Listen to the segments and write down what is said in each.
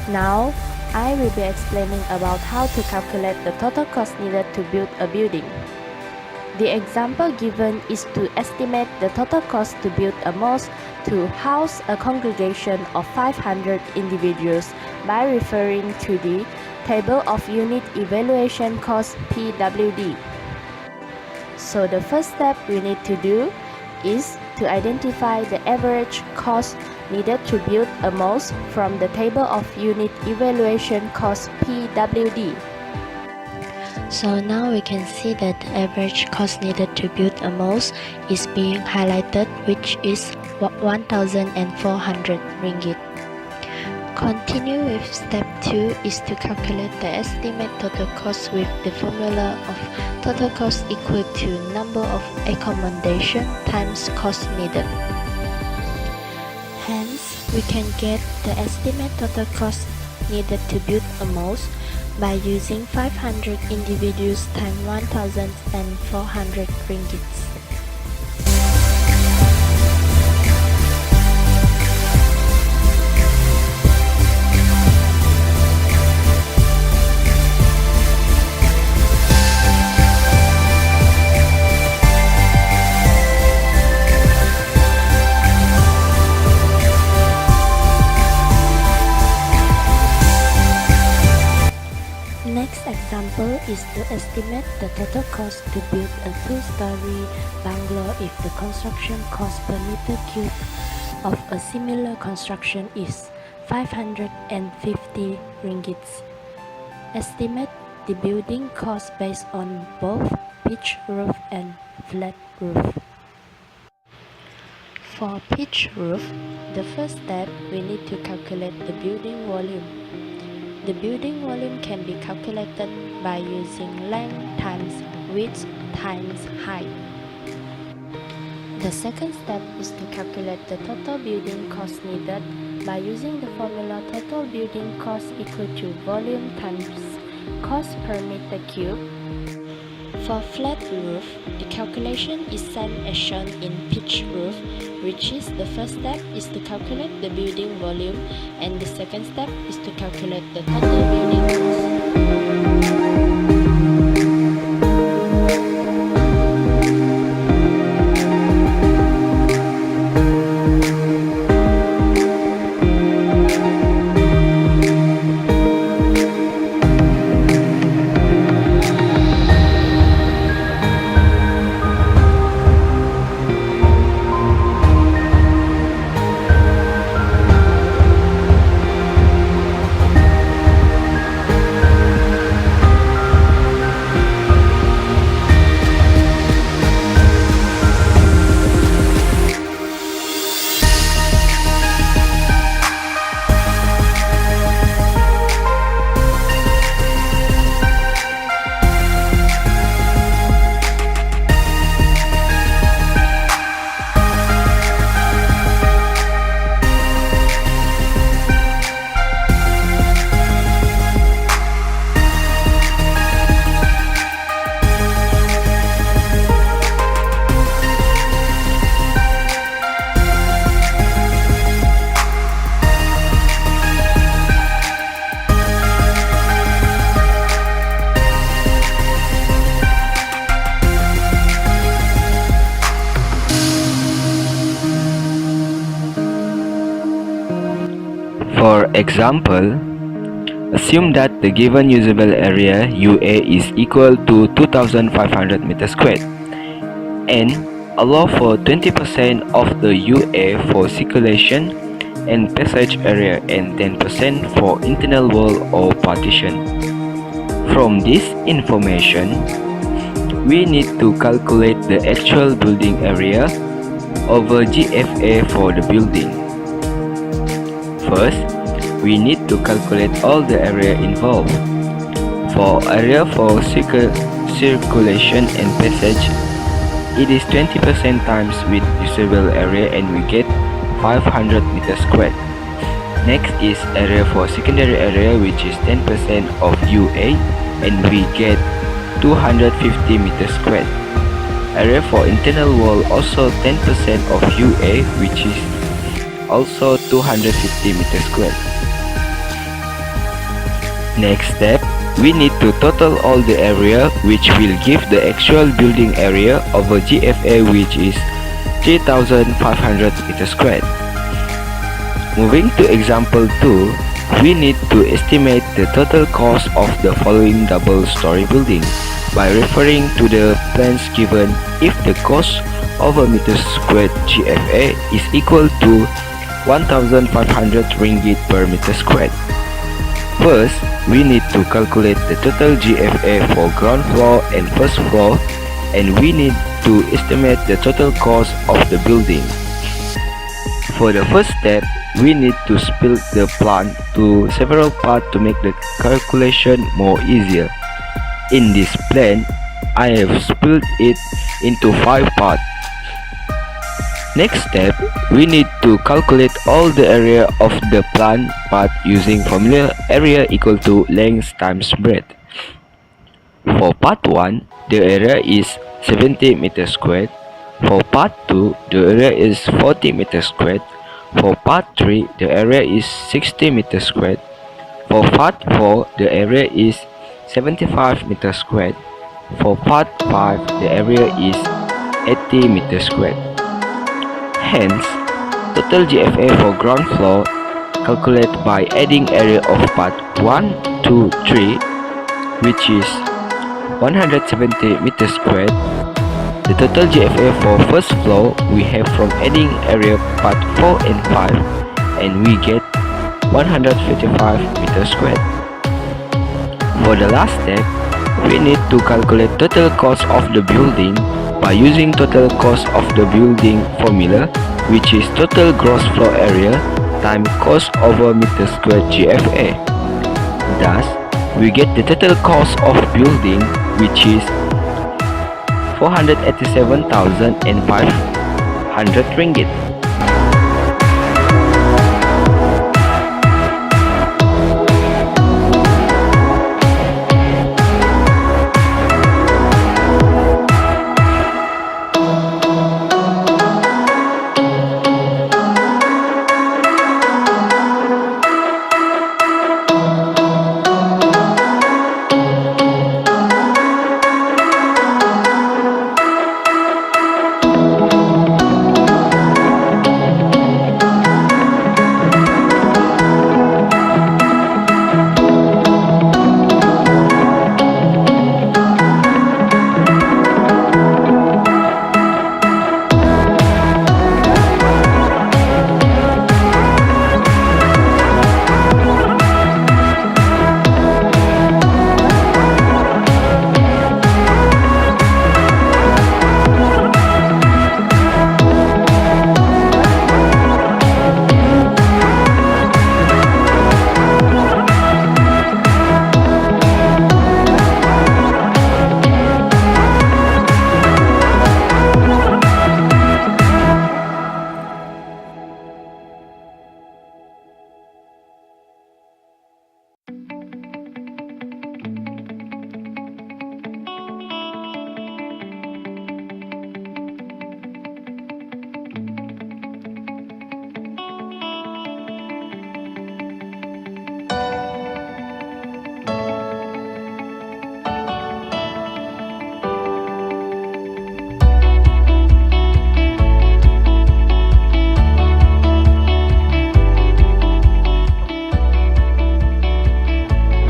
Now, I will be explaining about how to calculate the total cost needed to build a building. The example given is to estimate the total cost to build a mosque to house a congregation of 500 individuals by referring to the Table of Unit Evaluation Cost (PWD). So the first step we need to do is to identify the average cost needed to build a mosque from the Table of Unit Evaluation Cost (PWD). So now we can see that the average cost needed to build a mosque is being highlighted, which is 1,400 ringgit. Continue with step 2 is to calculate the estimate total cost with the formula of total cost equal to number of accommodation times cost needed. Hence, we can get the estimate total cost needed to build a mosque by using 500 individuals times 1,400 ringgits. Next example is to estimate the total cost to build a 2-story bungalow if the construction cost per meter cube of a similar construction is 550 ringgits. Estimate the building cost based on both pitch roof and flat roof. For pitch roof, the first step we need to calculate the building volume. The building volume can be calculated by using length times width times height. The second step is to calculate the total building cost needed by using the formula total building cost equal to volume times cost per meter cube. For flat roof, the calculation is same as shown in pitch roof, which is the first step is to calculate the building volume and the second step is to calculate the total building cost. For example, assume that the given usable area UA is equal to 2,500 meters squared and allow for 20% of the UA for circulation and passage area and 10% for internal wall or partition. From this information, we need to calculate the actual building area over GFA for the building. First, we need to calculate all the area involved. For area for circulation and passage, it is 20% times with usable area and we get 500 meters squared. Next is area for secondary area, which is 10% of UA and we get 250 meters squared. Area for internal wall also 10% of UA, which is also 250 meters squared. Next step, we need to total all the area, which will give the actual building area of a GFA, which is 3,500 meters squared. Moving to example 2, we need to estimate the total cost of the following double-story building by referring to the plans given if the cost of a meter squared GFA is equal to 1,500 ringgit per meter squared. First, we need to calculate the total GFA for ground floor and first floor, and we need to estimate the total cost of the building. For the first step, we need to split the plan to several parts to make the calculation more easier. In this plan, I have split it into 5 parts. Next step, we need to calculate all the area of the plan part using formula area equal to length times breadth. For part 1, the area is 70 meters squared. For part 2, the area is 40 meters squared. For part 3, the area is 60 meters squared. For part 4, the area is 75 meters squared. For part 5, the area is 80 meters squared. Hence, total GFA for ground floor calculated by adding area of part 1, 2, 3, which is 170 meters squared. The total GFA for first floor we have from adding area part 4 and 5, and we get 155 meters squared. For the last step, we need to calculate total cost of the building by using total cost of the building formula, which is total gross floor area times cost over meter squared GFA. Thus, we get the total cost of building, which is 487,500 ringgit.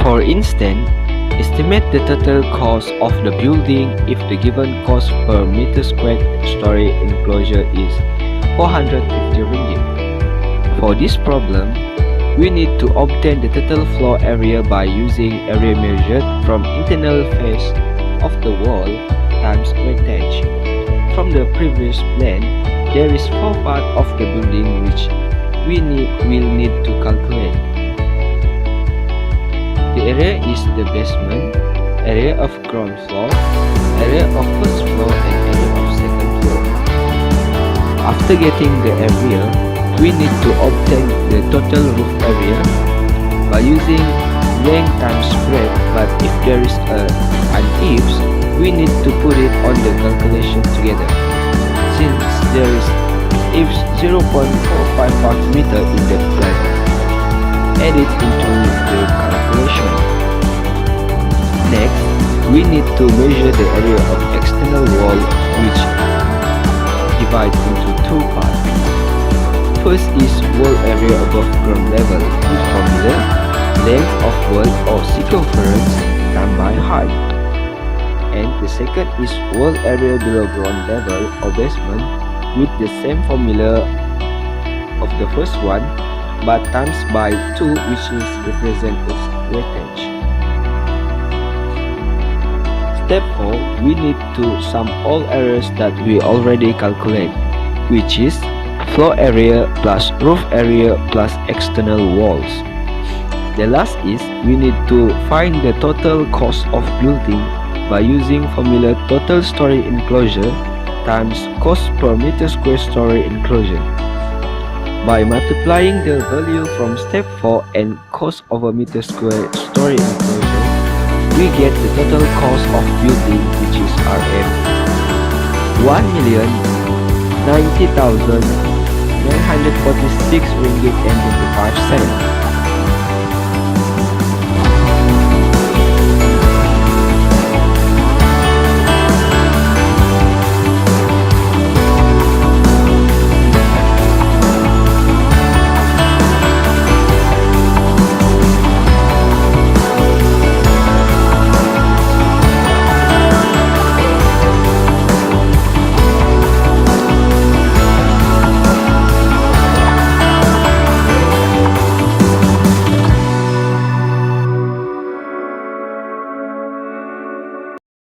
For instance, estimate the total cost of the building if the given cost per meter squared story enclosure is 450 ringgit. For this problem, we need to obtain the total floor area by using area measured from internal face of the wall times weightage. From the previous plan, there is 4 parts of the building which we will need to calculate. The area is the basement, area of ground floor, area of first floor, and area of second floor. After getting the area, we need to obtain the total roof area by using length times breadth, but if there is an ifs, we need to put it on the calculation together. Since there is ifs 0.455 meter in the plan, add it into the calculation. calculation. Next, we need to measure the area of external wall, which divides into two parts. First is wall area above ground level with formula length of wall or circumference times by height. And the second is wall area below ground level or basement with the same formula of the first one but times by 2, which is represent its weightage. Step 4, we need to sum all areas that we already calculate, which is floor area plus roof area plus external walls. The last is we need to find the total cost of building by using formula total story enclosure times cost per meter square story enclosure. By multiplying the value from step 4 and cost of a meter square story enclosure, we get the total cost of building, which is Rm 1,090,946 ringgit and 25 cents.